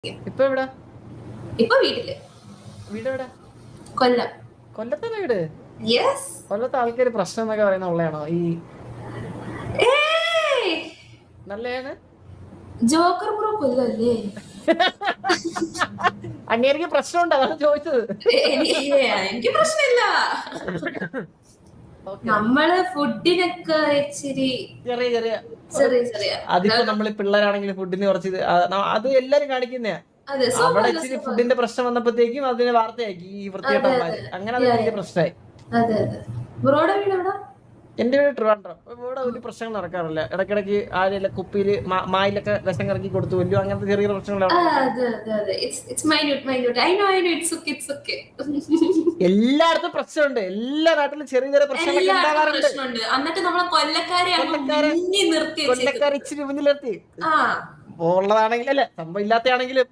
ഇപ്പൊ എവിടെ? ഇപ്പൊ വീട്ടില്. വീട് എവിടെ? കൊല്ലം. കൊല്ലത്തന്നെ വീട്? യെസ്. കൊല്ലത്തെ ആൾക്കാര് പ്രശ്നം എന്നൊക്കെ പറയുന്ന ഉള്ളയാണോ? ഈ നല്ലതാണ് ജോക്കർ ബ്രോ കൊല്ലല്ലേ? അങ്ങേർക്ക് പ്രശ്നമുണ്ട്, അതാണ് ചോദിച്ചത്. എനിക്ക് പ്രശ്നമില്ല. നമ്മള് ഫുഡിനൊക്കെ ഇച്ചിരി ചെറിയ ചെറിയ ചെറിയ ചെറിയ അതിപ്പോ നമ്മള് പിള്ളേരാണെങ്കിലും ഫുഡിന് കുറച്ച് അത് എല്ലാരും കാണിക്കുന്നയാ. അവിടെ ഇച്ചിരി ഫുഡിന്റെ പ്രശ്നം വന്നപ്പോഴത്തേക്കും അതിന് വാർത്തയാക്കി ഈ വൃത്തികെട്ടന്മാര്. അങ്ങനെ അത് വലിയ പ്രശ്നമായി. അതെ അതെ. ബ്രോയുടെ വീട് എവിടെ? എന്റെ വീട് ട്രിവാൻഡ്രം. ഇവിടെ ഒരു പ്രശ്നം നടക്കാറില്ല. ഇടയ്ക്കിടയ്ക്ക് ആരെല്ലാം കുപ്പിയില് മായിലൊക്കെ വിഷം കറക്കി കൊടുത്തു കൊല്ലും, അങ്ങനത്തെ ചെറിയ പ്രശ്നങ്ങളാണ്. എല്ലായിടത്തും പ്രശ്നമുണ്ട്. എല്ലാ നാട്ടിലും ചെറിയ ചെറിയ പ്രശ്നങ്ങളൊക്കെ ഉണ്ടാവാറുണ്ട്. എന്നിട്ട് നമ്മളെ കൊല്ലക്കാരെ കൊല്ലക്കാരെ ഇച്ചിരി മുന്നിൽ നിർത്തി ഉള്ളതാണെങ്കിലും അല്ലെ, സംഭവം ഇല്ലാത്തയാണെങ്കിലും